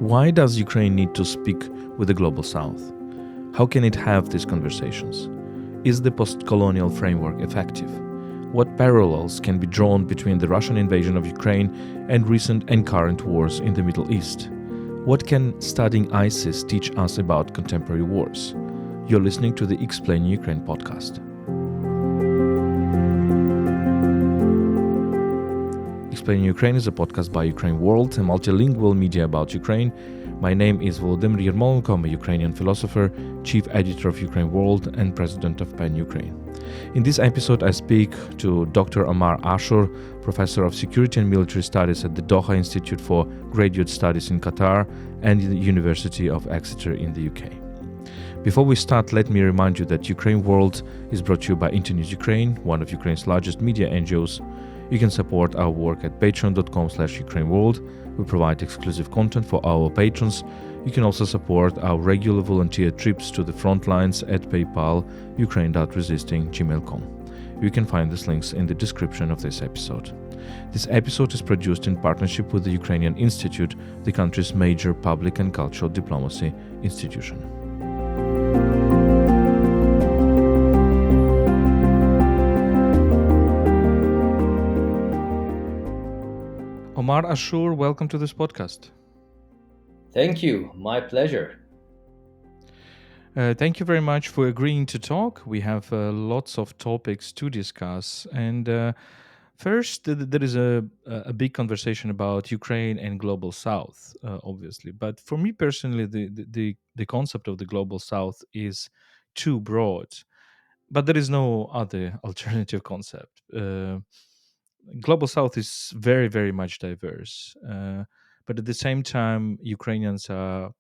Why does Ukraine need to speak with the global south? How can it have these conversations? Is the post-colonial framework effective? What parallels can be drawn between the Russian invasion of Ukraine and recent and current wars in the Middle East? What can studying ISIS teach us about contemporary wars? You're listening to the Explain Ukraine podcast. Explaining Ukraine is a podcast by UkraineWorld, a multilingual media about Ukraine. My name is Volodymyr Yermolenko. I'm a Ukrainian philosopher, chief editor of UkraineWorld, and president of PEN Ukraine. In this episode, I speak to Dr. Omar Ashour, professor of security and military studies at the Doha Institute for Graduate Studies in Qatar and the University of Exeter in the UK. Before we start, let me remind you that UkraineWorld is brought to you by Internews Ukraine, one of Ukraine's largest media NGOs. You can support our work at patreon.com/UkraineWorld. We provide exclusive content for our patrons. You can also support our regular volunteer trips to the front lines at PayPal, ukraine.resisting@gmail.com. You can find these links in the description of this episode. This episode is produced in partnership with the Ukrainian Institute, the country's major public and cultural diplomacy institution. Omar Ashour, welcome to this podcast. Thank you. My pleasure. Thank you very much for agreeing to talk. We have lots of topics to discuss. And first, there is a big conversation about Ukraine and Global South, obviously. But for me personally, the concept of the Global South is too broad. But there is no other alternative concept. Global South is very, very much diverse. But at the same time, Ukrainians are,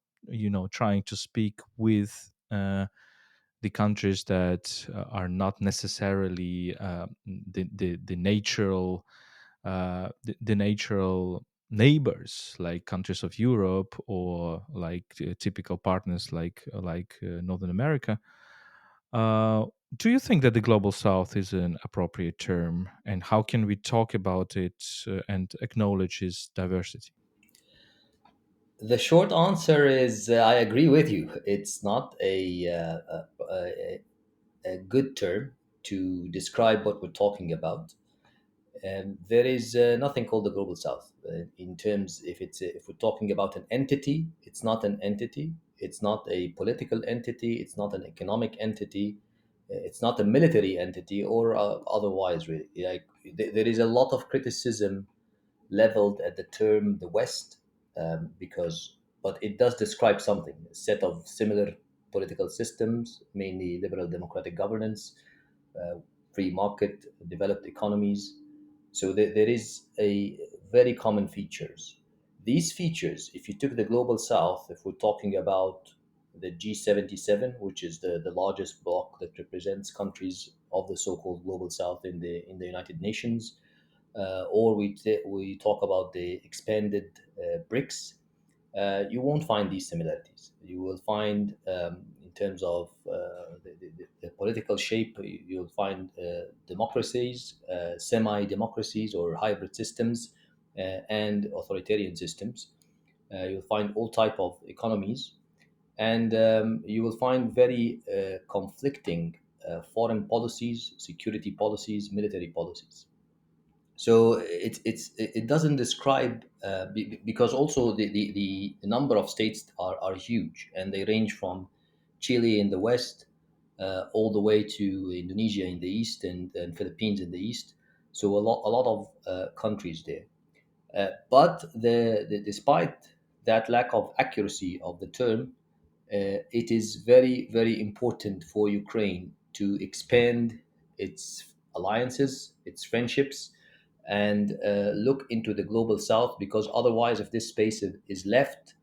trying to speak with the countries that are not necessarily the natural the natural neighbors, like countries of Europe or like typical partners like Northern America. Uh, do you think that the global south is an appropriate term, and how can we talk about it and acknowledge its diversity? The short answer is I agree with you. It's not a good term to describe what we're talking about. There is nothing called the global south. In terms, if we're talking about an entity, it's not an entity. It's not a political entity. It's not an economic entity. It's not a military entity or otherwise. Really, like there is a lot of criticism leveled at the term the West, because, but it does describe something, a set of similar political systems, mainly liberal democratic governance, uh, free market, developed economies. So there is a very common features. These features, if you took the global south, if we're talking about the G77, which is the largest bloc that represents countries of the so-called global south in the United Nations, or we talk about the expanded BRICS, you won't find these similarities. You will find, in terms of the political shape, you'll find democracies, semi-democracies, or hybrid systems, and authoritarian systems. You'll find all type of economies, and you will find very conflicting foreign policies, security policies, military policies. So it doesn't describe, because also the number of states are huge, and they range from Chile in the west, all the way to Indonesia in the east, and Philippines in the east. So a lot of countries there. But despite that lack of accuracy of the term, it is very, very important for Ukraine to expand its alliances, its friendships, and look into the global south, because otherwise, if this space is left,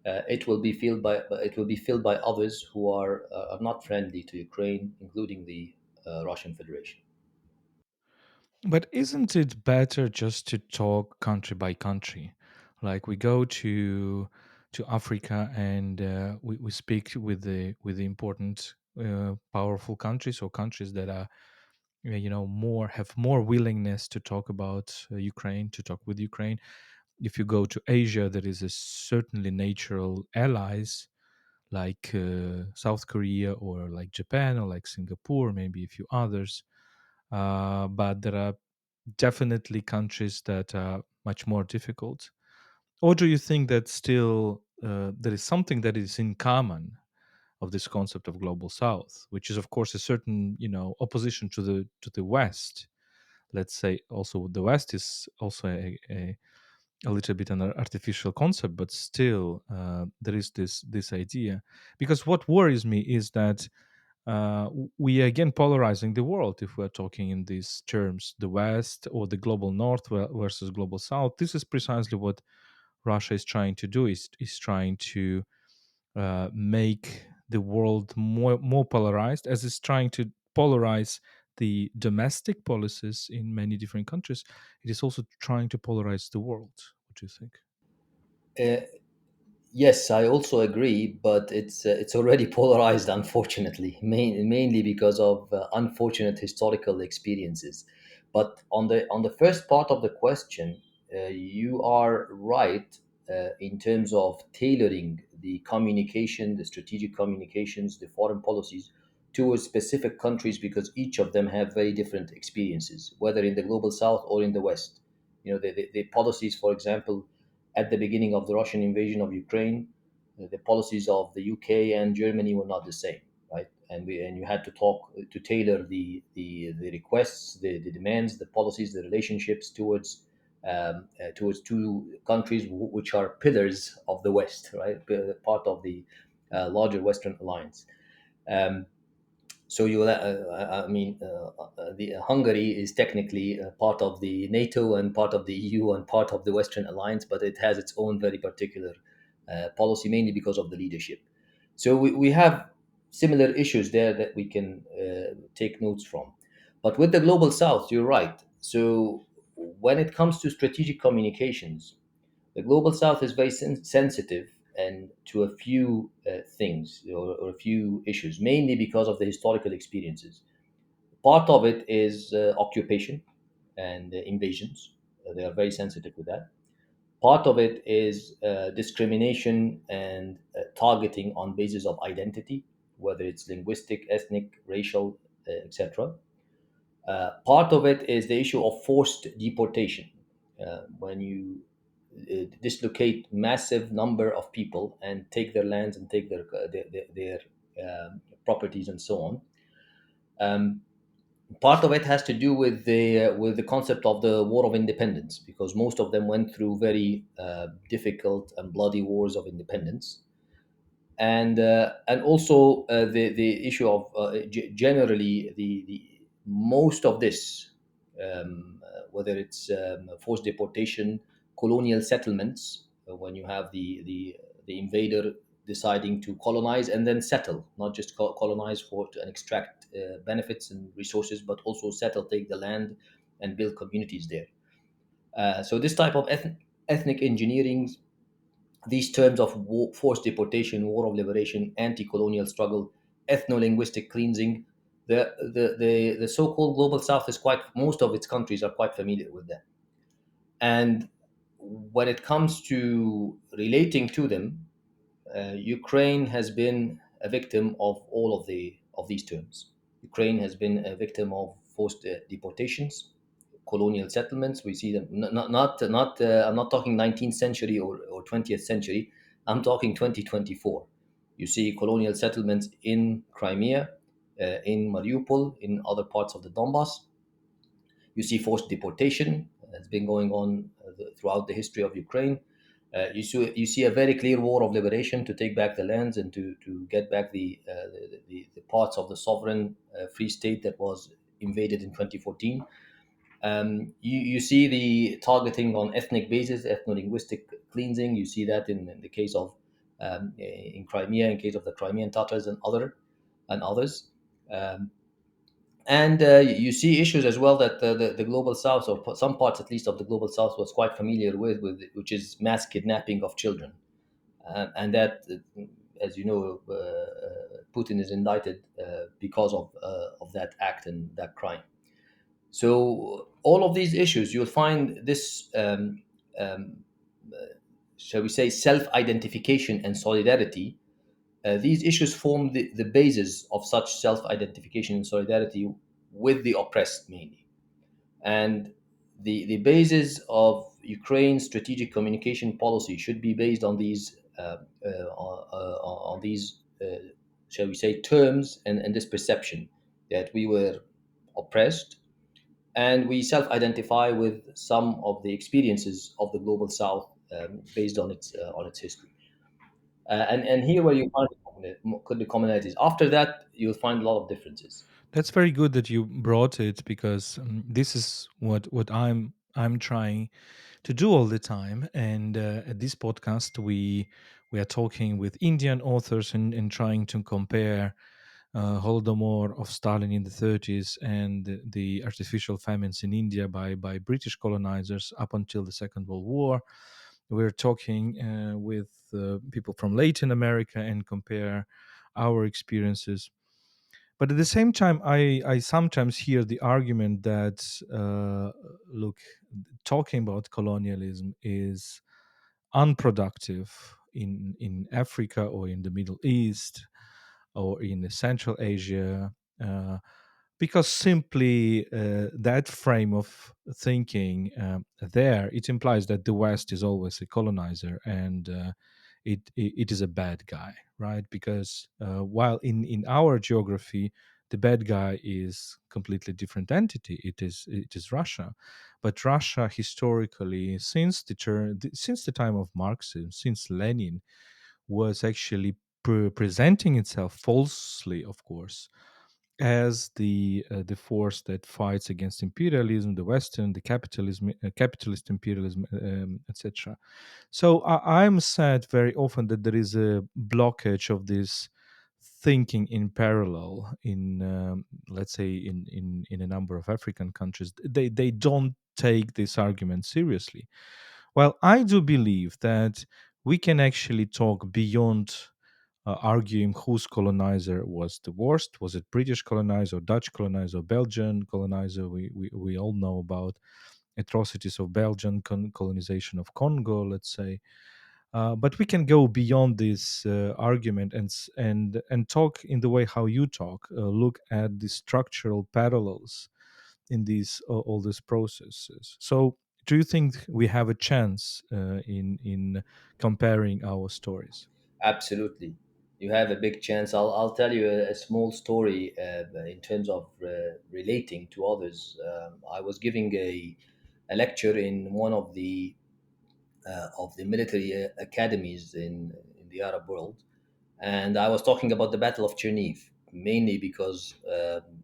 it will be filled by others who are not friendly to Ukraine, including the Russian Federation. But isn't it better just to talk country by country? Like we go to Africa and we speak with the important powerful countries, or countries that are more have more willingness to talk about Ukraine, to talk with Ukraine. If you go to Asia, there is a certainly natural allies like South Korea or like Japan or like Singapore, maybe a few others. But there are definitely countries that are much more difficult. Or do you think that still there is something that is in common of this concept of global South, which is of course a certain opposition to the West? Let's say also the West is also a little bit an artificial concept, but still there is this idea. Because what worries me is that we are again polarizing the world if we're talking in these terms, the West or the global North versus global South. This is precisely what Russia is trying to do. Is trying to make the world more polarized, as it's trying to polarize the domestic policies in many different countries. It is also trying to polarize the world. What do you think? Uh, Yes, I also agree, but it's already polarized, unfortunately, mainly because of unfortunate historical experiences. But on the first part of the question, you are right in terms of tailoring the communication, the strategic communications, the foreign policies towards specific countries because each of them have very different experiences, whether in the global south or in the west. The policies, for example, at the beginning of the Russian invasion of Ukraine, the policies of the UK and Germany were not the same, right? And you had to talk to tailor the requests, the demands, the policies, the relationships towards two countries which are pillars of the West, right? Part of the larger Western alliance. Um, so the Hungary is technically part of the NATO and part of the EU and part of the Western Alliance, but it has its own very particular policy, mainly because of the leadership. So we have similar issues there that we can take notes from. But with the global South, you're right. So when it comes to strategic communications, the global south is very sensitive and to a few things or a few issues, mainly because of the historical experiences. Part of it is occupation and invasions. They are very sensitive with that. Part of it is discrimination and targeting on basis of identity, whether it's linguistic, ethnic, racial, etc. Part of it is the issue of forced deportation. When you dislocate massive number of people and take their lands and take their properties and so on. Part of it has to do with the concept of the War of Independence, because most of them went through very difficult and bloody wars of independence, and also the issue of generally the most of this, whether it's forced deportation, colonial settlements, when you have the invader deciding to colonize and then settle, not just colonize for and extract benefits and resources, but also settle, take the land, and build communities there. So this type of ethnic engineering, these terms of forced deportation, war of liberation, anti-colonial struggle, ethno-linguistic cleansing, the so-called global south is quite, most of its countries are quite familiar with that. And when it comes to relating to them, Ukraine has been a victim of all of these terms. Ukraine has been a victim of forced deportations, colonial settlements. We see them not. I'm not talking 19th century or 20th century. I'm talking 2024. You see colonial settlements in Crimea, in Mariupol, in other parts of the Donbass. You see forced deportation that's been going on throughout the history of Ukraine. You see a very clear war of liberation to take back the lands and to get back the parts of the sovereign free state that was invaded in 2014. You see the targeting on ethnic basis, ethno-linguistic cleansing. You see that in the case of in Crimea, in case of the Crimean Tatars and others. Um, and you see issues as well that the global south, or some parts at least of the global south, was quite familiar with which is mass kidnapping of children. And that, as you know, Putin is indicted because of that act and that crime. So all of these issues, you'll find this. shall we say, self-identification and solidarity, these issues form the basis of such self-identification and solidarity with the oppressed mainly. And the basis of Ukraine's strategic communication policy should be based on these on these shall we say terms, and this perception that we were oppressed, and we self-identify with some of the experiences of the global South, based on its history. And here where you find the commonalities. After that, you'll find a lot of differences. That's very good that you brought it, because this is what I'm trying to do all the time. And at this podcast, we are talking with Indian authors, and trying to compare Holodomor of Stalin in the 30s and the artificial famines in India by British colonizers up until the Second World War. We're talking with people from Latin America and compare our experiences. But at the same time, I sometimes hear the argument that, look, talking about colonialism is unproductive in Africa or in the Middle East or in Central Asia, because simply that frame of thinking, there, it implies that the West is always a colonizer, and it is a bad guy, right? Because while in our geography, the bad guy is completely different entity. It is Russia, but Russia historically, since the time of Marxism, since Lenin, was actually presenting itself falsely, of course, as the force that fights against imperialism, the Western, the capitalist imperialism, etc. So I'm sad very often that there is a blockage of this thinking in parallel in, let's say, in a number of African countries. They don't take this argument seriously. Well, I do believe that we can actually talk beyond arguing whose colonizer was the worst. Was it British colonizer, Dutch colonizer, Belgian colonizer? We all know about atrocities of Belgian colonization of Congo, let's say. But we can go beyond this argument, and talk in the way how you talk. Look at the structural parallels in these all these processes. So, do you think we have a chance in comparing our stories? Absolutely. You have a big chance. I'll tell you a small story in terms of relating to others. I was giving a lecture in one of the military academies in the Arab world, and I was talking about the Battle of Cherniv, mainly because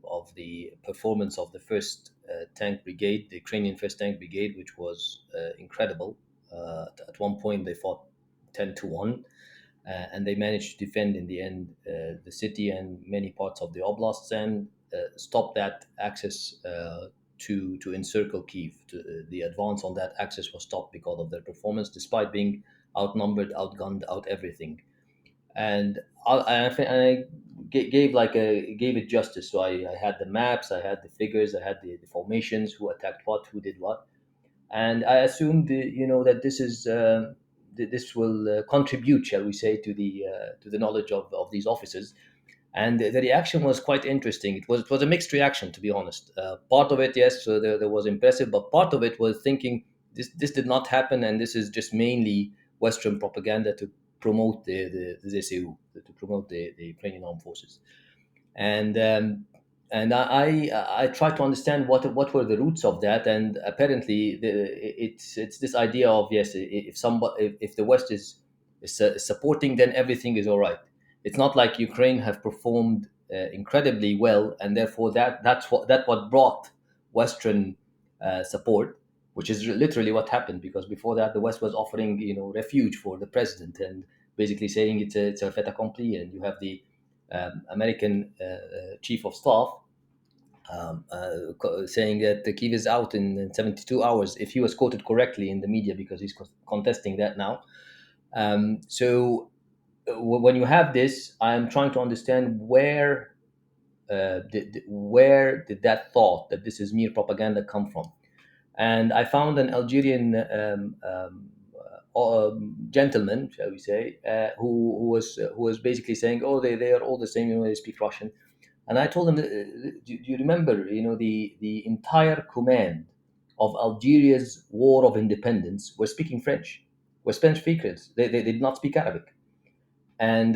of the performance of the first tank brigade, the Ukrainian first tank brigade, which was incredible. At one point, they fought 10-1, and they managed to defend in the end the city and many parts of the oblasts, and stop that access to encircle Kiev. The advance on that axis was stopped because of their performance, despite being outnumbered, outgunned, out everything. And I gave it justice. So I had the maps, I had the figures, I had the formations, who attacked what, who did what, and I assumed that this will contribute, shall we say, to the knowledge of these officers. And the reaction was quite interesting. It was a mixed reaction, to be honest. Part of it, yes, so there was impressive, but part of it was thinking this did not happen, and this is just mainly Western propaganda to promote the ZSU, to promote the Ukrainian armed forces. And um, and I, I tried to understand what were the roots of that, and apparently it's this idea of, yes, if somebody, if the West is supporting, then everything is all right. It's not like Ukraine have performed incredibly well, and therefore that what brought Western support, which is literally what happened, because before that the West was offering refuge for the president, and basically saying it's a fait accompli, and you have the American chief of staff saying that the Kiev is out in 72 hours, if he was quoted correctly in the media, because he's contesting that now. So when you have this, I'm trying to understand where did that thought that this is mere propaganda come from. And I found an Algerian gentleman, shall we say, who was basically saying, "Oh, they are all the same. You know, they speak Russian." And I told him, do you remember, you know, the entire command of Algeria's war of independence were speaking French, were Spanish speakers. They did not speak Arabic, and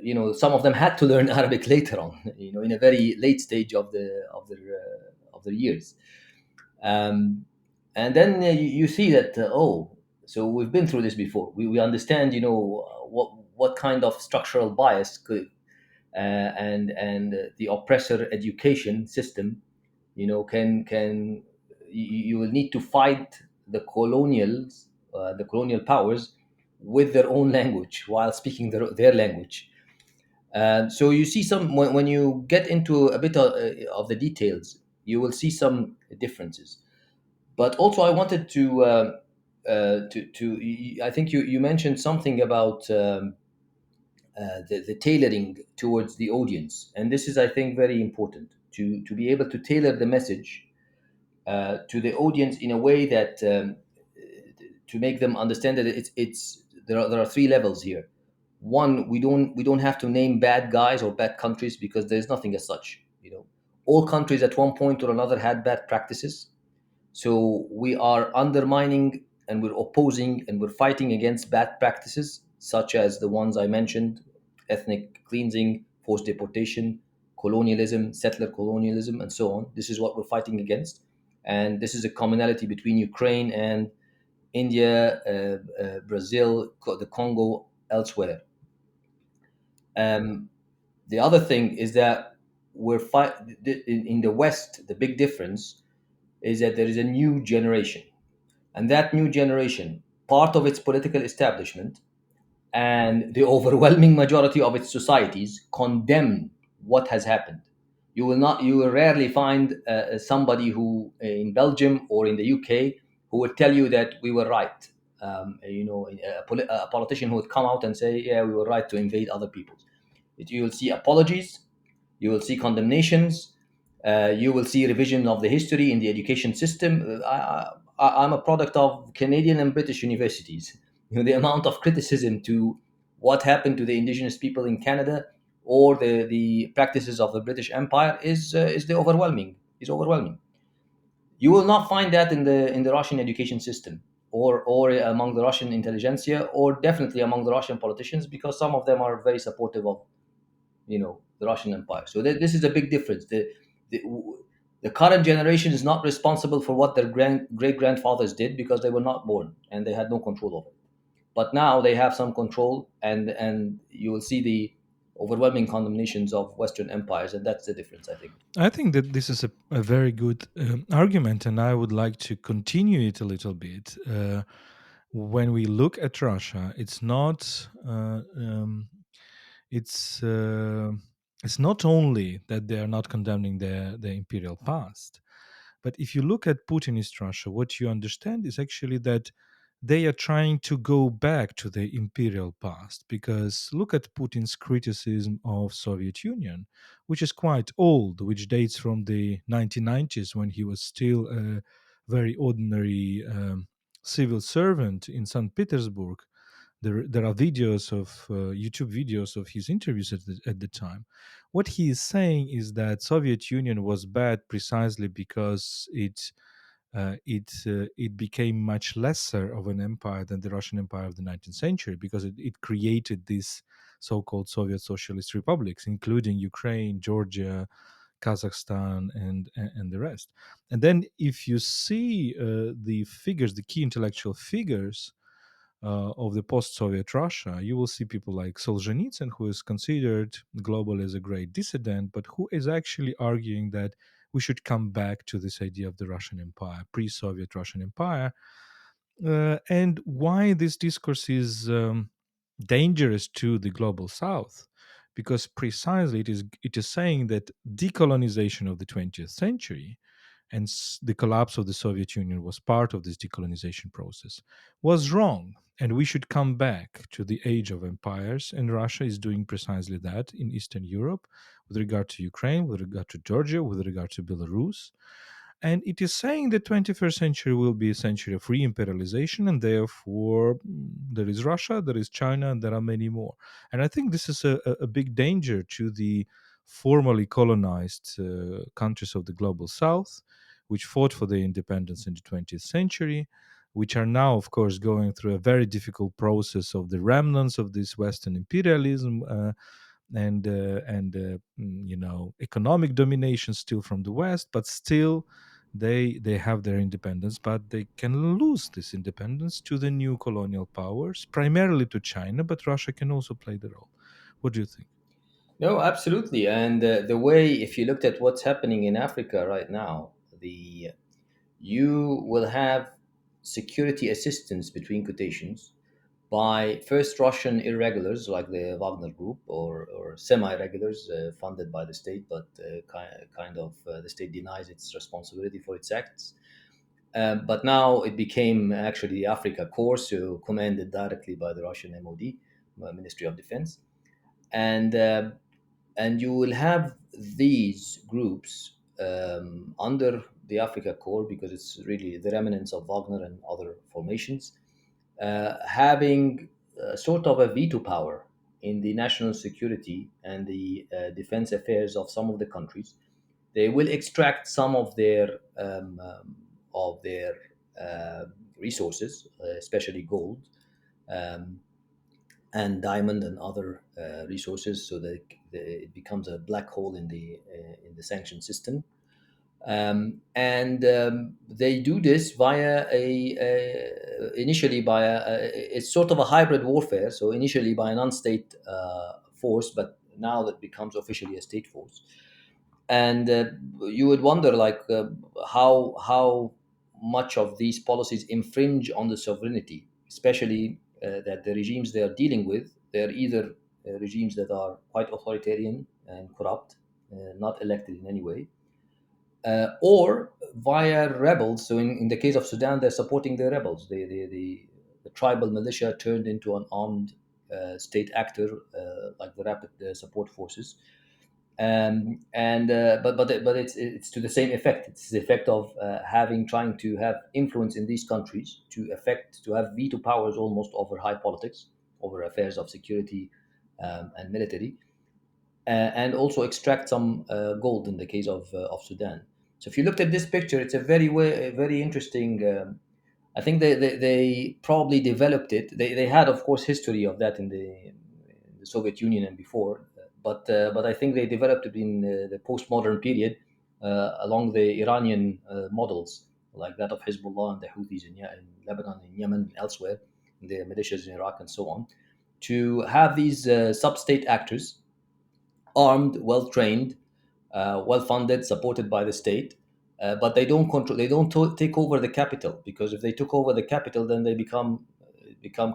you know, some of them had to learn Arabic later on, you know, in a very late stage of their years. Um, and then you see that, oh, so we've been through this before. We understand, you know, what kind of structural bias could and the oppressor education system, you know, can you will need to fight the colonial powers with their own language while speaking their language. So you see some when you get into a bit of the details, you will see some differences. But also, I wanted to I think you mentioned something about the tailoring towards the audience, and this is, I think, very important to be able to tailor the message to the audience in a way that to make them understand that it's there are three levels here. One, we don't have to name bad guys or bad countries because there's nothing as such. You know, all countries at one point or another had bad practices, so we are undermining and we're opposing and we're fighting against bad practices such as the ones I mentioned: ethnic cleansing, forced deportation, colonialism, settler colonialism, and so on. This is what we're fighting against. And this is a commonality between Ukraine and India, Brazil, the Congo, elsewhere. Um, the other thing is that in the West, the big difference is that there is a new generation. And that new generation, part of its political establishment and the overwhelming majority of its societies condemn what has happened. You will rarely find somebody who in Belgium or in the UK who would tell you that we were right. You know, a politician who would come out and say, "Yeah, we were right to invade other peoples." You will see apologies, you will see condemnations, you will see revision of the history in the education system. I'm a product of Canadian and British universities. You know, the amount of criticism to what happened to the indigenous people in Canada or the practices of the British Empire is the overwhelming is overwhelming. You will not find that in the Russian education system or among the Russian intelligentsia or definitely among the Russian politicians, because some of them are very supportive of, you know, the Russian Empire. So this is a big difference. The the current generation is not responsible for what their great grandfathers did because they were not born and they had no control over it. But now they have some control, and you will see the overwhelming condemnations of Western empires, and that's the difference, I think. I think that this is a very good argument, and I would like to continue it a little bit. When we look at Russia, it's uh, it's not only that they are not condemning the imperial past, but if you look at Putinist Russia, what you understand is actually that they are trying to go back to the imperial past. Because look at Putin's criticism of Soviet Union, which is quite old, which dates from the 1990s when he was still a very ordinary civil servant in St. Petersburg. There are videos of YouTube videos of his interviews at the time. What he is saying is that Soviet Union was bad precisely because it became much lesser of an empire than the Russian Empire of the 19th century, because it created these so-called Soviet socialist republics, including Ukraine, Georgia, Kazakhstan, and the rest. And then, if you see the figures, the key intellectual figures of the post-Soviet Russia, you will see people like Solzhenitsyn, who is considered globally as a great dissident, but who is actually arguing that we should come back to this idea of the Russian Empire, pre-Soviet Russian Empire, and why this discourse is dangerous to the global South, because precisely it is saying that decolonization of the 20th century and the collapse of the Soviet Union was part of this decolonization process, was wrong. And we should come back to the age of empires. And Russia is doing precisely that in Eastern Europe with regard to Ukraine, with regard to Georgia, with regard to Belarus. And it is saying the 21st century will be a century of re-imperialization, and therefore there is Russia, there is China, and there are many more. And I think this is a big danger to the formerly colonized countries of the global south, which fought for their independence in the 20th century, which are now, of course, going through a very difficult process of the remnants of this Western imperialism, economic domination still from the West, but still they have their independence, but they can lose this independence to the new colonial powers, primarily to China, but Russia can also play the role. What do you think? No, absolutely. And the way, if you looked at what's happening in Africa right now, the you will have security assistance between quotations by first Russian irregulars like the Wagner Group, or semi-regulars funded by the state, but the state denies its responsibility for its acts. But now it became actually the Africa Corps, so commanded directly by the Russian MOD, Ministry of Defense, and you will have these groups under the Africa Corps, because it's really the remnants of Wagner and other formations, having sort of a veto power in the national security and the defense affairs of some of the countries. They will extract some of their uh, resources, especially gold, um, and diamond and other resources, so that it becomes a black hole in the sanction system. And they do this via initially by it's sort of a hybrid warfare. So initially by a non-state force, but now that becomes officially a state force. And you would wonder, like, how much of these policies infringe on the sovereignty, especially that the regimes they are dealing with, they're either regimes that are quite authoritarian and corrupt, not elected in any way, or via rebels. So in the case of Sudan, they're supporting the rebels. The tribal militia turned into an armed state actor, like the rapid support forces. And but it's to the same effect. It's the effect of trying to have influence in these countries, to have veto powers almost over high politics, over affairs of security and military, and also extract some gold in the case of Sudan. So if you looked at this picture, it's a very interesting. I think they probably developed it. They had, of course, history of that in the Soviet Union and before, but I think they developed it in the postmodern period along the Iranian models, like that of Hezbollah and the Houthis in Lebanon, in Yemen, and elsewhere, the militias in Iraq, and so on, to have these sub-state actors, armed, well trained, well funded, supported by the state. But they don't control. They don't take over the capital, because if they took over the capital, then they become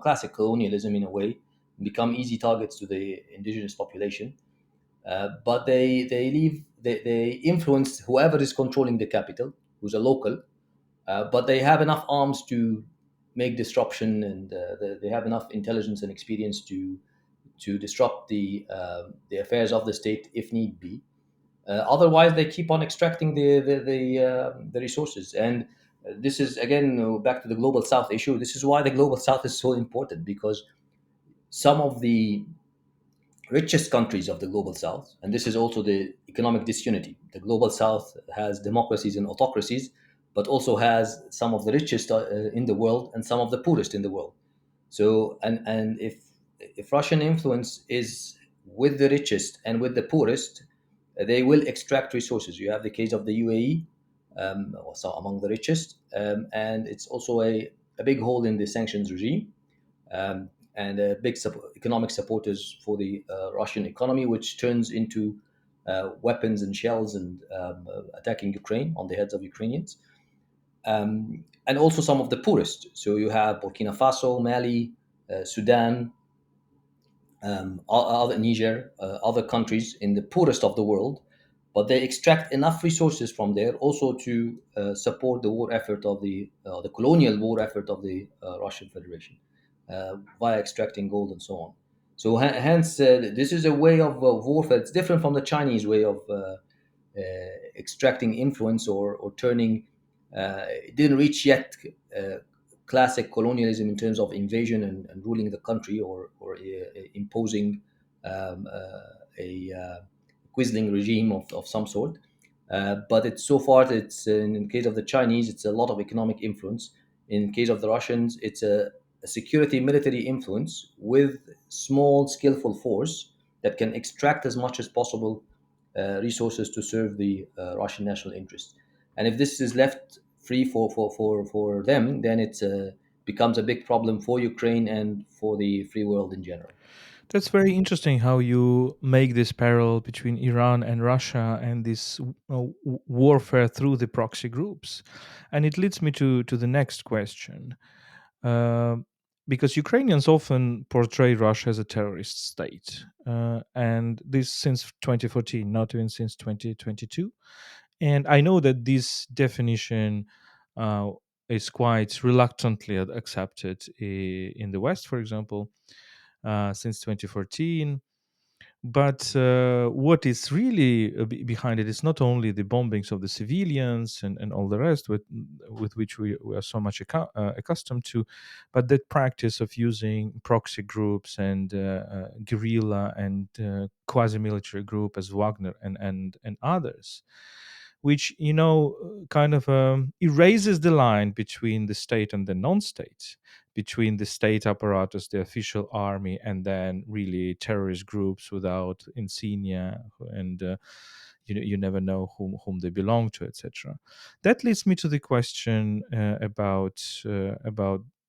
classic colonialism in a way, become easy targets to the indigenous population. But they influence whoever is controlling the capital, who's a local. But they have enough arms to make disruption, and they have enough intelligence and experience to disrupt the affairs of the state if need be. Otherwise, they keep on extracting the resources. And this is again back to the global south issue. This is why the global south is so important, because some of the richest countries of the global south, and this is also the economic disunity. The global south has democracies and autocracies, but also has some of the richest in the world and some of the poorest in the world. So, and if Russian influence is with the richest and with the poorest, they will extract resources. You have the case of the UAE, also among the richest, and it's also a big hole in the sanctions regime, and big economic supporters for the Russian economy, which turns into weapons and shells and attacking Ukraine on the heads of Ukrainians, and also some of the poorest. So you have Burkina Faso, Mali, Sudan, other Niger, other countries in the poorest of the world, but they extract enough resources from there also to support the war effort of the colonial war effort of the Russian Federation, via extracting gold and so on. So hence, this is a way of warfare. It's different from the Chinese way extracting influence or turning. It didn't reach yet classic colonialism in terms of invasion and ruling the country or imposing a quisling regime of some sort. But it's so far it's in case of the Chinese, it's a lot of economic influence. In case of the Russians, it's a security military influence with small skillful force that can extract as much as possible resources to serve the Russian national interest. And if this is left free for them, then it becomes a big problem for Ukraine and for the free world in general. That's very interesting how you make this parallel between Iran and Russia and this warfare through the proxy groups. And it leads me to the next question. Uh, because Ukrainians often portray Russia as a terrorist state, and this since 2014, not even since 2022. And I know that this definition uh, is quite reluctantly accepted in the West, for example, since 2014. But what is really behind it is not only the bombings of the civilians and all the rest with which we are so much accustomed to, but that practice of using proxy groups and guerrilla and quasi-military group as Wagner and others, which kind of erases the line between the state and the non-state, between the state apparatus, the official army, and then really terrorist groups without insignia, and you never know whom they belong to, etc. That leads me to the question about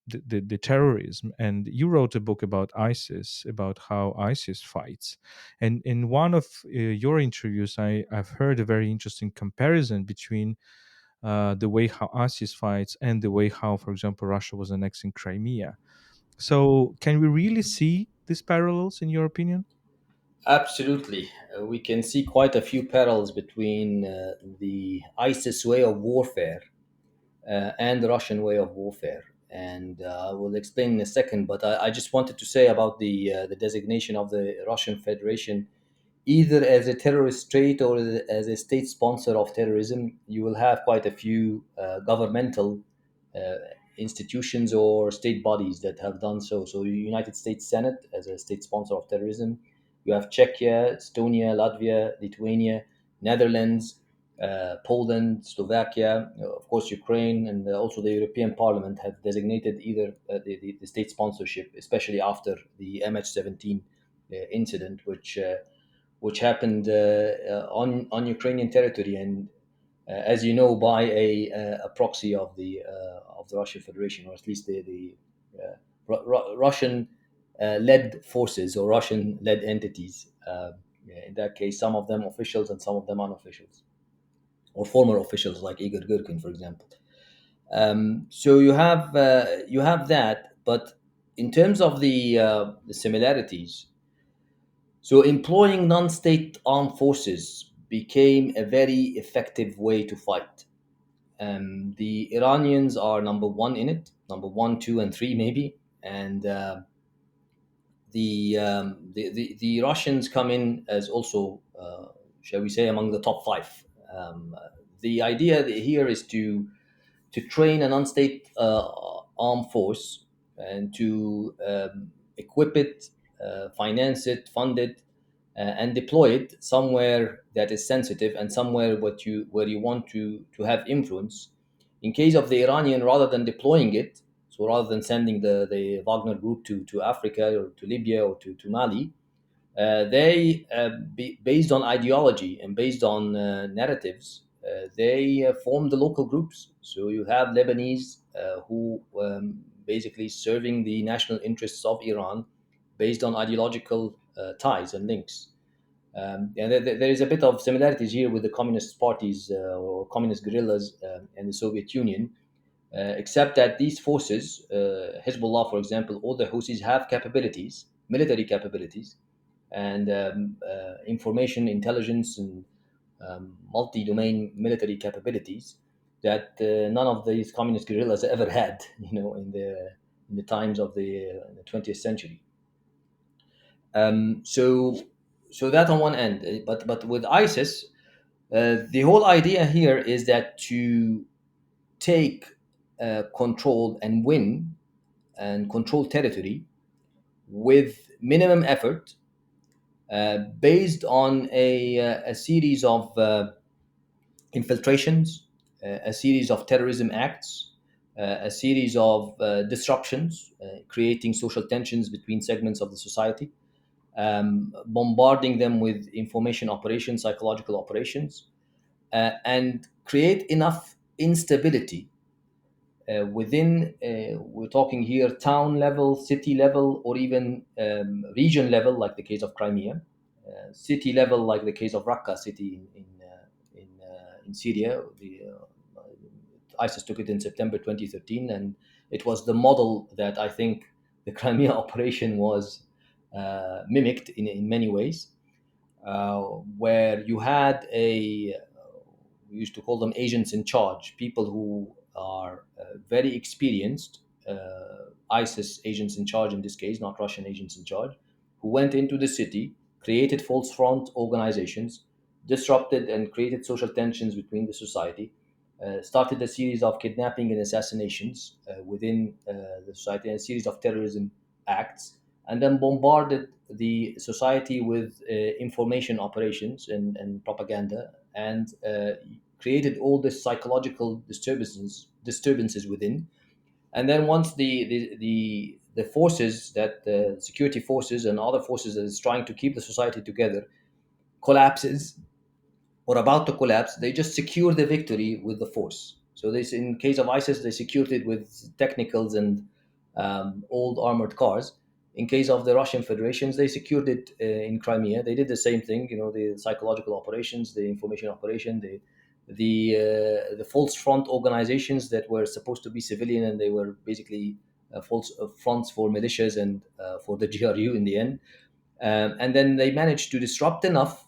the terrorism. And you wrote a book about ISIS, about how ISIS fights. And in one of your interviews, I've heard a very interesting comparison between the way how ISIS fights and the way how, for example, Russia was annexing Crimea. So, can we really see these parallels, in your opinion? Absolutely. We can see quite a few parallels between the ISIS way of warfare and the Russian way of warfare. And I will explain in a second, but I just wanted to say about the designation of the Russian Federation either as a terrorist state or as a state sponsor of terrorism. You will have quite a few governmental uh, institutions or state bodies that have done so. So, the United States Senate as a state sponsor of terrorism. You have Czechia, Estonia, Latvia, Lithuania, Netherlands, Poland, Slovakia, of course, Ukraine, and also the European Parliament have designated either the state sponsorship, especially after the MH17 incident, which happened on Ukrainian territory, and as you know, by a proxy of the Russian Federation, or at least the Russian led forces or Russian led entities. In that case, some of them officials and some of them unofficials, or former officials like Igor Gurkin, for example. So you have that, but in terms of the similarities, so employing non-state armed forces became a very effective way to fight. The Iranians are number one in it, number one, two, and three maybe, and the Russians come in as also, shall we say, among the top five. The idea here is to train an unstate armed force and to equip it, finance it, fund it, and deploy it somewhere that is sensitive and somewhere where you want to have influence. In case of the Iranian, rather than deploying it, so rather than sending the Wagner group to Africa or to Libya or to Mali, based on ideology and based on narratives, they form the local groups. So you have Lebanese who basically serving the national interests of Iran based on ideological ties and links. And there is a bit of similarities here with the communist parties or communist guerrillas and the Soviet Union, except that these forces, Hezbollah, for example, or the Houthis have capabilities, military capabilities, and information intelligence and multi-domain military capabilities that none of these communist guerrillas ever had, in the times of the 20th century. Um, so so that on one end, but with ISIS, The whole idea here is that to take control and win and control territory with minimum effort, based on a series of infiltrations, a series of terrorism acts, a series of disruptions, creating social tensions between segments of the society, bombarding them with information operations, psychological operations, and create enough instability within, we're talking here town level, city level, or even region level, like the case of Crimea, city level, like the case of Raqqa city in Syria. ISIS took it in September 2013, and it was the model that I think the Crimea operation was mimicked in many ways, where you had we used to call them agents in charge, people who are very experienced, ISIS agents in charge in this case, not Russian agents in charge, who went into the city, created false front organizations, disrupted and created social tensions between the society, started a series of kidnapping and assassinations within the society, and a series of terrorism acts, and then bombarded the society with information operations and propaganda, and created all this psychological disturbances within. And then once the forces, that the security forces and other forces that is trying to keep the society together, collapses or about to collapse, they just secure the victory with the force. So this, in case of ISIS, they secured it with technicals and old armored cars. In case of the Russian Federations, they secured it in Crimea. They did the same thing. You know, the psychological operations, the information operation, the false front organizations that were supposed to be civilian, and they were basically false fronts for militias and for the GRU in the end. And then they managed to disrupt enough,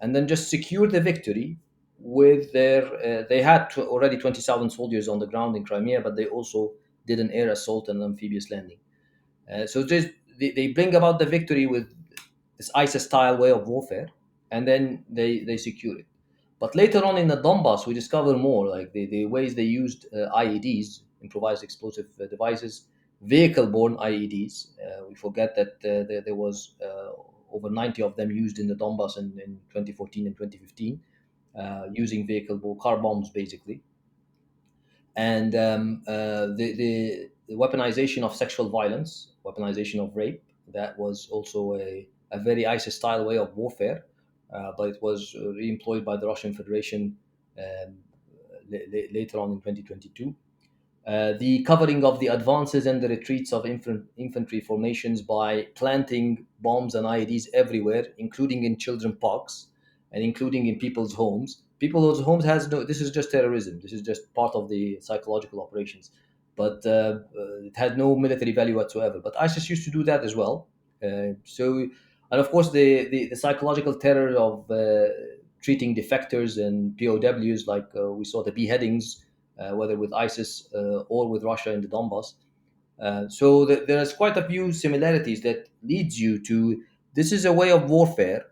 and then just secure the victory with their. They had already 20,000 soldiers on the ground in Crimea, but they also did an air assault and amphibious landing. So they bring about the victory with this ISIS-style way of warfare, and then they secure it. But later on in the Donbass, we discover more, like the ways they used IEDs, improvised explosive devices, vehicle-borne IEDs. We forget that there was over 90 of them used in the Donbass in 2014 and 2015, using vehicle-borne car bombs, basically. And the weaponization of sexual violence, weaponization of rape, that was also a very ISIS style way of warfare, but it was re-employed by the Russian Federation later on in 2022. The covering of the advances and the retreats of infantry formations by planting bombs and IEDs everywhere, including in children parks and including in people's homes. People's homes has no. This is just terrorism. This is just part of the psychological operations, but it had no military value whatsoever. But ISIS used to do that as well. And of course, the psychological terror of treating defectors and POWs, like we saw the beheadings, whether with ISIS or with Russia in the Donbass. There's quite a few similarities that leads you to, this is a way of warfare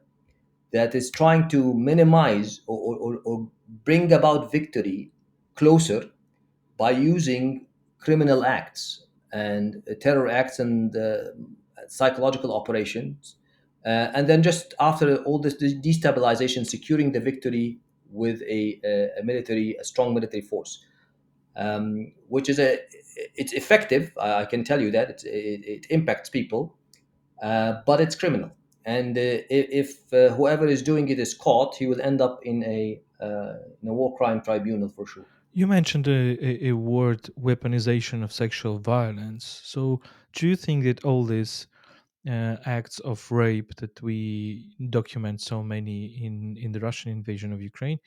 that is trying to minimize or bring about victory closer by using criminal acts and terror acts and psychological operations. And then just after all this destabilization, securing the victory with a strong military force, which is it's effective. I can tell you that it impacts people, but it's criminal. And if whoever is doing it is caught, he will end up in a war crime tribunal for sure. You mentioned a word, weaponization of sexual violence. So, do you think that all these acts of rape that we document so many in the Russian invasion of Ukraine,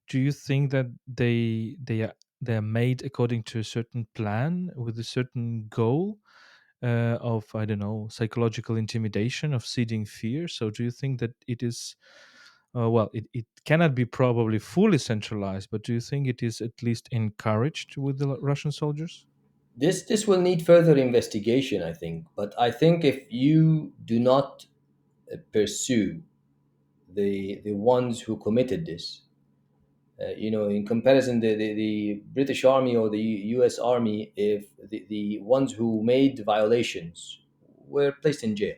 do you think that they are made according to a certain plan with a certain goal of, I don't know, psychological intimidation, of seeding fear? So do you think that it is well, it cannot be probably fully centralized, but do you think it is at least encouraged with the Russian soldiers? This will need further investigation, I think. But I think if you do not pursue the ones who committed this, In comparison, the British Army or the U.S. Army, if the ones who made violations were placed in jail,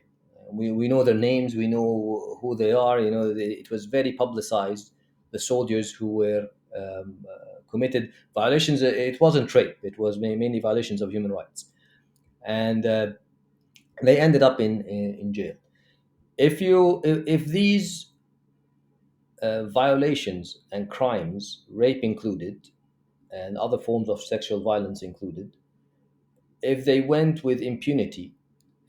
we know their names, we know who they are. It was very publicized. The soldiers who were committed violations. It wasn't rape. It was mainly violations of human rights, and they ended up in jail. If these violations and crimes, rape included, and other forms of sexual violence included, if they went with impunity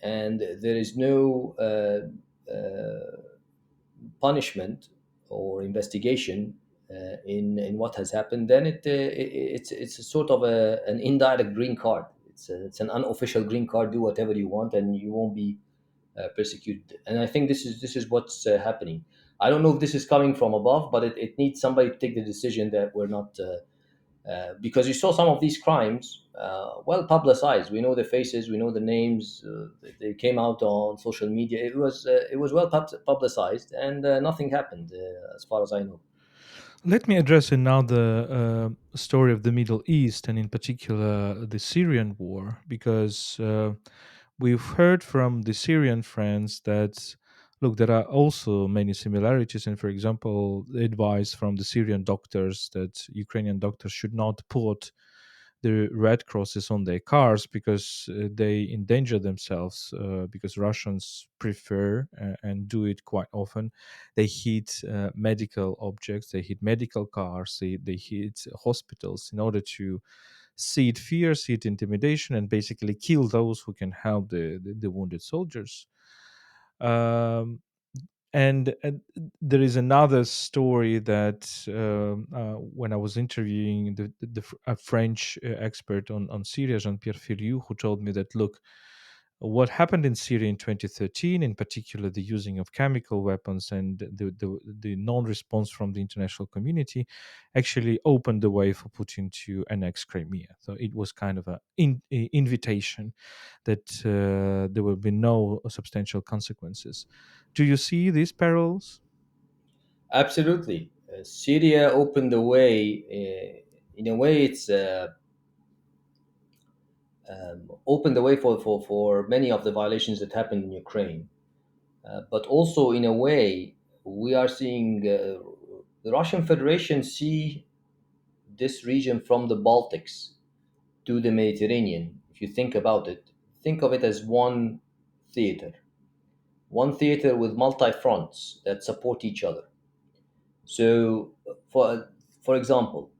and there is no punishment or investigation in what has happened, then it's a sort of an indirect green card. It's an unofficial green card. Do whatever you want, and you won't be persecuted. And I think this is what's happening. I don't know if this is coming from above, but it needs somebody to take the decision that we're not. Because you saw some of these crimes well publicized. We know the faces, we know the names. They came out on social media. It was well publicized, and nothing happened, as far as I know. Let me address another story of the Middle East, and in particular the Syrian war, because we've heard from the Syrian friends that, look, there are also many similarities. And for example, the advice from the Syrian doctors that Ukrainian doctors should not put the red crosses on their cars because they endanger themselves, because Russians prefer and do it quite often. They hit medical objects, they hit medical cars, they hit hospitals in order to seed fear, seed intimidation, and basically kill those who can help the wounded soldiers. Um, and there is another story that when I was interviewing a French expert on Syria, Jean-Pierre Filiou, who told me that, look, what happened in Syria in 2013, in particular the using of chemical weapons and the non-response from the international community, actually opened the way for Putin to annex Crimea. So it was kind of a invitation that there will be no substantial consequences. Do you see these parallels? Absolutely, Syria opened the way. In a way, it's opened the way for many of the violations that happened in Ukraine. But also, in a way, we are seeing the Russian Federation see this region from the Baltics to the Mediterranean. If you think about it, think of it as one theater with multi fronts that support each other. So, for example,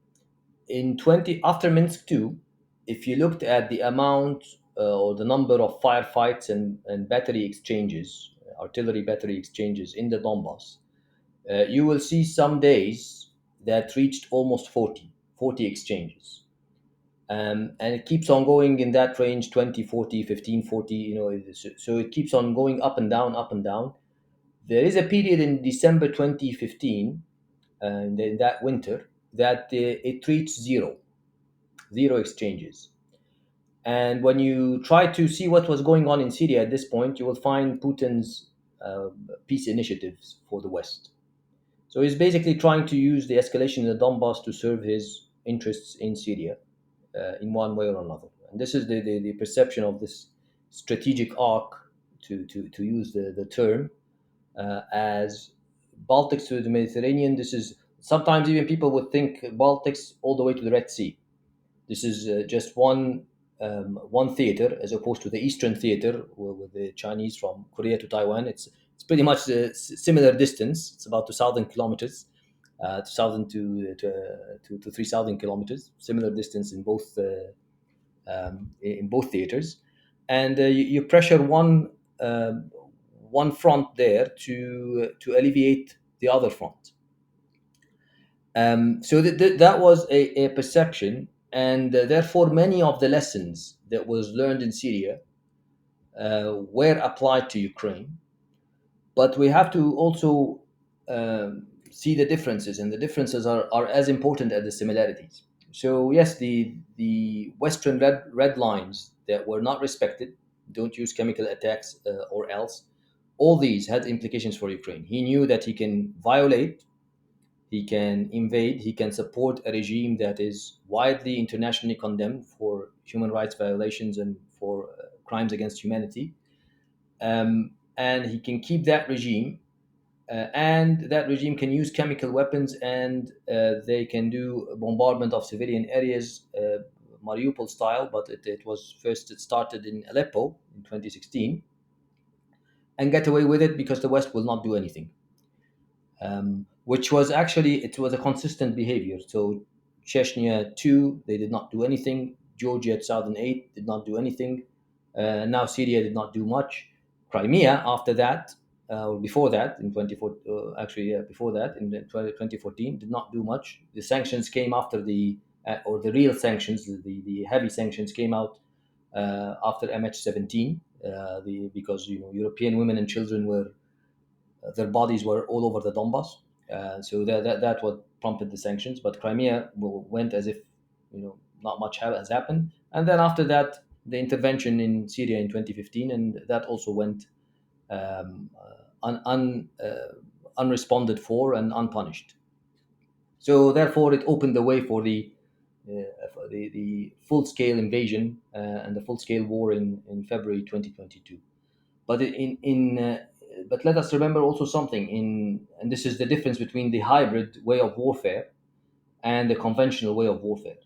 in 20 after Minsk two, if you looked at the amount or the number of firefights and battery exchanges, artillery battery exchanges in the Donbass, you will see some days that reached almost 40 exchanges. And it keeps on going in that range, 20, 40, 15, 40. So it keeps on going up and down, up and down. There is a period in December 2015, in that winter, that it reached zero exchanges. And when you try to see what was going on in Syria at this point, you will find Putin's uh, peace initiatives for the West. So he's basically trying to use the escalation in the Donbass to serve his interests in Syria, in one way or another. And this is the perception of this strategic arc, to use the term, as Baltics to the Mediterranean. This is sometimes even people would think Baltics all the way to the Red Sea. This is just one theater, as opposed to the Eastern theater with the Chinese from Korea to Taiwan. It's pretty much a similar distance. It's about 2,000 kilometers, 2,000 to 3,000 kilometers. Similar distance in both theaters, and you pressure one front there to alleviate the other front. So that was a perception, and therefore many of the lessons that was learned in Syria were applied to Ukraine. But we have to also see the differences, and the differences are as important as the similarities. So yes, the Western red lines that were not respected, don't use chemical attacks or else, all these had implications for Ukraine. He knew that he can violate he can invade, he can support a regime that is widely internationally condemned for human rights violations and for crimes against humanity. And he can keep that regime, and that regime can use chemical weapons, and they can do bombardment of civilian areas, Mariupol style, but it started in Aleppo in 2016, and get away with it because the West will not do anything. Which was actually, it was a consistent behavior. So Chechnya too, they did not do anything. Georgia 2008 did not do anything. Now Syria did not do much. Crimea after that, or before that in 24, actually yeah, before that in 2014 did not do much. The sanctions came after or the real sanctions, the heavy sanctions came out after MH17, because European women and children were their bodies were all over the Donbass. So that what prompted the sanctions. But Crimea went as if not much has happened. And then after that, the intervention in Syria in 2015, and that also went unresponded for and unpunished. So therefore, it opened the way for the full scale invasion and the full scale war in February 2022. But but let us remember also something and this is the difference between the hybrid way of warfare and the conventional way of warfare.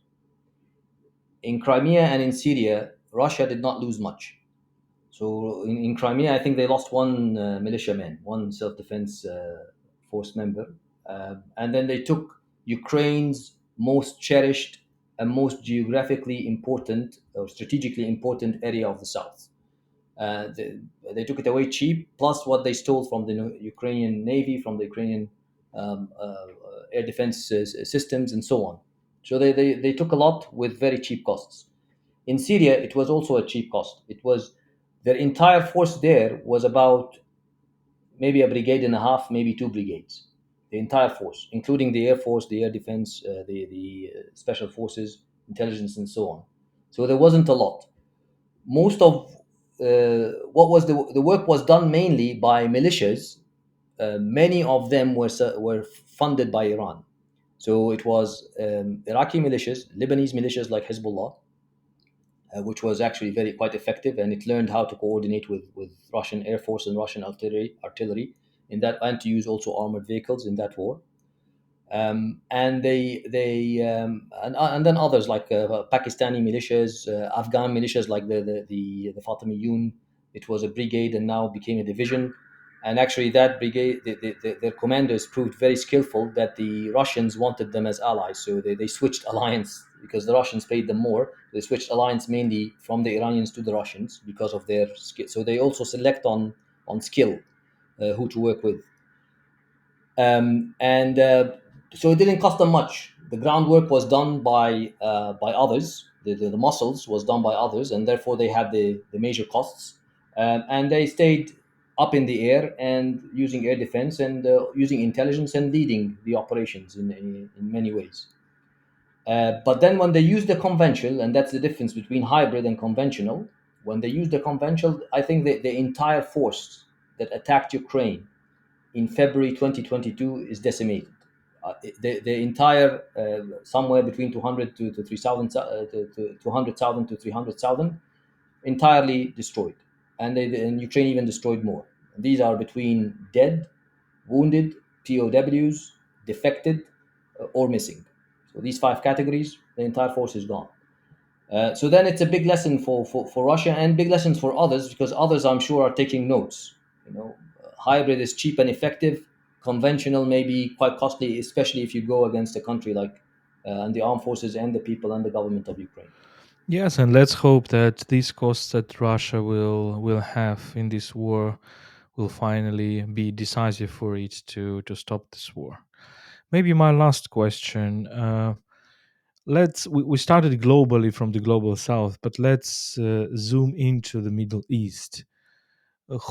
In Crimea and in Syria, Russia did not lose much. So in Crimea, I think they lost one militiaman, one self-defense force member, and then they took Ukraine's most cherished and most geographically important or strategically important area of the south. Uh, they, they took it away cheap, plus what they stole from the Ukrainian Navy, from the Ukrainian air defense systems, and so on. So they took a lot with very cheap costs. In Syria, it was also a cheap cost. It was their entire force there was about maybe a brigade and a half, maybe two brigades. The entire force, including the air force, the air defense, the special forces, intelligence, and so on. So there wasn't a lot. Most of what was the work was done mainly by militias. Many of them were funded by Iran. So it was Iraqi militias, Lebanese militias like Hezbollah, which was actually very quite effective, and it learned how to coordinate with Russian air force and Russian artillery in that, and to use also armored vehicles in that war. And then others like Pakistani militias, Afghan militias like the Fatimiyun. It was a brigade and now became a division. And actually, that brigade, their commanders proved very skillful. That the Russians wanted them as allies, so they switched alliance because the Russians paid them more. They switched alliance mainly from the Iranians to the Russians because of their skill. So they also select on skill who to work with. And So it didn't cost them much. The groundwork was done by others. The muscles was done by others, and therefore they had the major costs. And they stayed up in the air and using air defense and using intelligence and leading the operations in many ways. But then when they use the conventional, and that's the difference between hybrid and conventional, when they use the conventional, I think the entire force that attacked Ukraine in February 2022 is decimated. The entire somewhere between 200 to 3,000 to 200,000 to 300,000 entirely destroyed, and Ukraine even destroyed more. These are between dead, wounded, POWs, defected, or missing. So these five categories, the entire force is gone. So then it's a big lesson for Russia and big lessons for others because others I'm sure are taking notes. Hybrid is cheap and effective. Conventional may be quite costly, especially if you go against a country like and the armed forces and the people and the government of Ukraine. Yes, and let's hope that these costs that Russia will have in this war will finally be decisive for it to stop this war. Maybe my last question. We started globally from the global south, but let's zoom into the Middle East.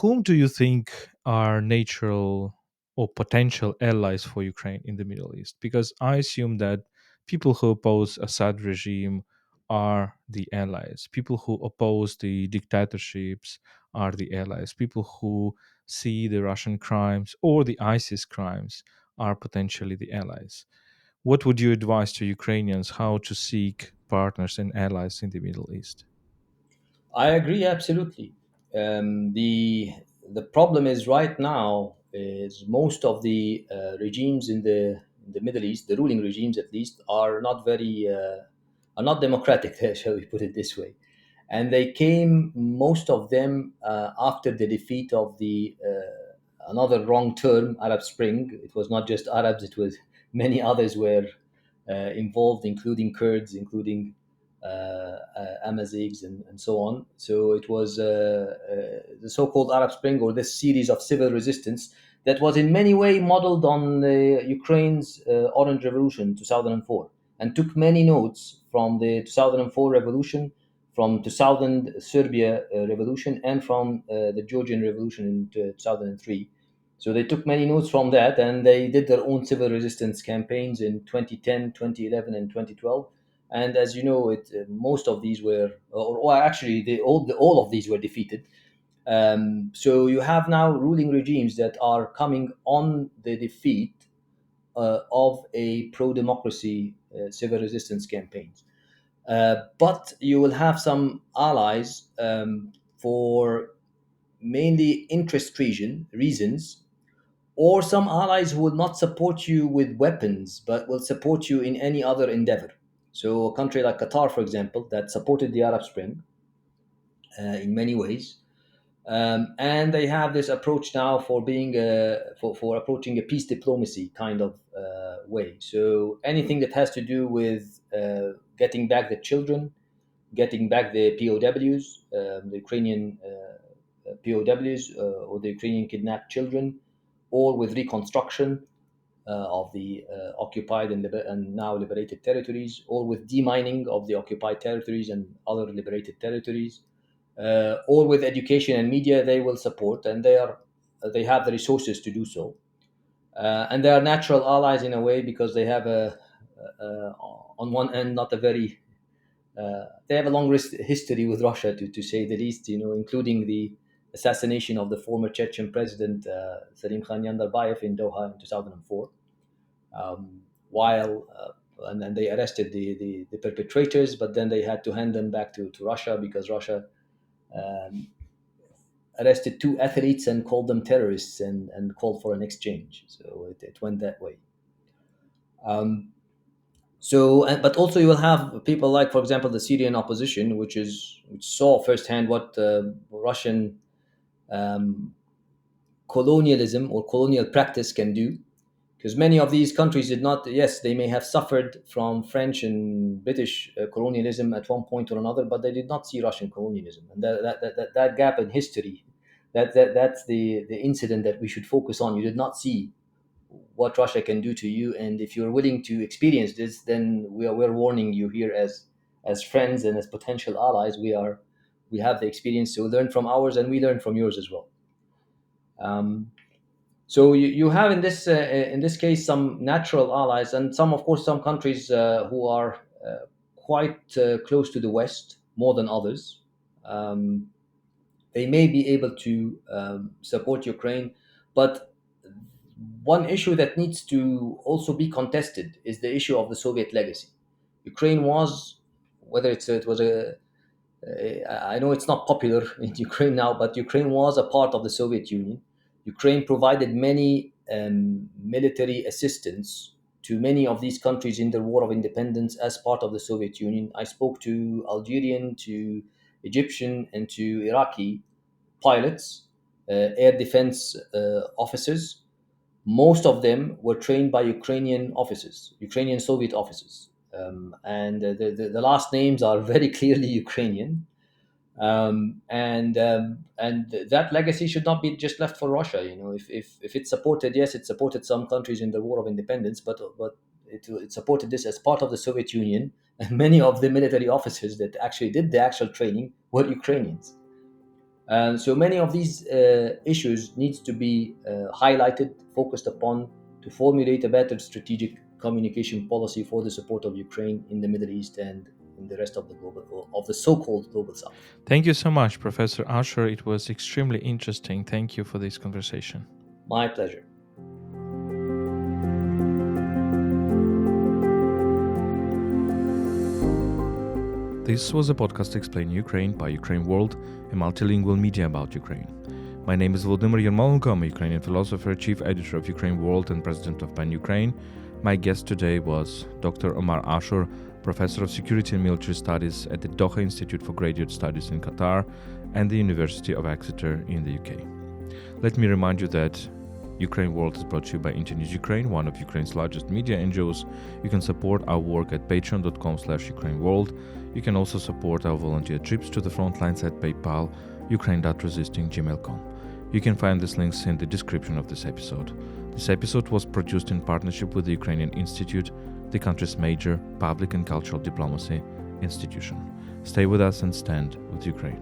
Whom do you think are natural or potential allies for Ukraine in the Middle East? Because I assume that people who oppose Assad regime are the allies. People who oppose the dictatorships are the allies. People who see the Russian crimes or the ISIS crimes are potentially the allies. What would you advise to Ukrainians how to seek partners and allies in the Middle East? I agree absolutely. The problem is right now is most of the regimes in the Middle East, the ruling regimes at least, are not very are not democratic. Shall we put it this way? And they came, most of them, after the defeat of the another wrong term, Arab Spring. It was not just Arabs; it was many others were involved, including Kurds, including Amazighs, and so on. So it was the so-called Arab Spring, or this series of civil resistance that was in many ways modeled on Ukraine's Orange Revolution 2004, and took many notes from the 2004 revolution, from 2000 Serbia revolution, and from the Georgian revolution in 2003. So they took many notes from that, and they did their own civil resistance campaigns in 2010, 2011, and 2012. And as you know, most of these were, or actually, all of these were defeated. So you have now ruling regimes that are coming on the defeat of a pro-democracy civil resistance campaigns. But you will have some allies for mainly interest reasons, or some allies who will not support you with weapons but will support you in any other endeavor. So a country like Qatar, for example, that supported the Arab Spring in many ways, and they have this approach now for being for approaching a peace diplomacy kind of way. So anything that has to do with getting back the children, getting back the POWs, the Ukrainian POWs, or the Ukrainian kidnapped children, or with reconstruction of the occupied and now liberated territories, or with demining of the occupied territories and other liberated territories, or with education and media, they will support, and they have the resources to do so. And they are natural allies in a way, because they have on one end, not a very they have a long history with Russia, to say the least, including the assassination of the former Chechen president Salim Khan Yandarbayev in Doha in 2004. While and then they arrested the perpetrators, but then they had to hand them back to Russia, because Russia um, arrested two athletes and called them terrorists, and called for an exchange. So it went that way. Um, but also you will have people like, for example, the Syrian opposition, which saw firsthand what Russian um, colonialism or colonial practice can do, because many of these countries did not. Yes, they may have suffered from French and British colonialism at one point or another, but they did not see Russian colonialism, and that gap in history, that's the incident that we should focus on. You did not see what Russia can do to you, and if you're willing to experience this, then we're warning you here as friends and as potential allies. We have the experience to learn from ours, and we learn from yours as well. Um, so you have in this case some natural allies, and some, of course, some countries who are quite close to the West more than others. Um, they may be able to support Ukraine, but one issue that needs to also be contested is the issue of the Soviet legacy. Ukraine was, whether it was a I know it's not popular in Ukraine now, but Ukraine was a part of the Soviet Union. Ukraine provided many military assistance to many of these countries in their war of independence as part of the Soviet Union. I spoke to Algerian, to Egyptian, and to Iraqi pilots, air defense officers. Most of them were trained by Ukrainian officers, Ukrainian Soviet officers. And the last names are very clearly Ukrainian. And that legacy should not be just left for Russia. If it supported, yes, it supported some countries in the war of independence, but it supported this as part of the Soviet Union, and many of the military officers that actually did the actual training were Ukrainians. And so many of these issues needs to be highlighted, focused upon, to formulate a better strategic communication policy for the support of Ukraine in the Middle East and in the rest of the so-called global South. Thank you so much, Professor Ashour. It was extremely interesting. Thank you for this conversation. My pleasure. This was a podcast explaining Ukraine by UkraineWorld, a multilingual media about Ukraine. My name is Volodymyr Yermolenko. I'm a Ukrainian philosopher, chief editor of UkraineWorld and president of PAN Ukraine. My guest today was Dr. Omar Ashour, professor of security and military studies at the Doha Institute for Graduate Studies in Qatar and the University of Exeter in the UK. Let me remind you that UkraineWorld is brought to you by Internews Ukraine, one of Ukraine's largest media NGOs. You can support our work at patreon.com/UkraineWorld. You can also support our volunteer trips to the front lines at PayPal, ukraine.resisting@gmail.com. You can find these links in the description of this episode. This episode was produced in partnership with the Ukrainian Institute, the country's major public and cultural diplomacy institution. Stay with us and stand with Ukraine.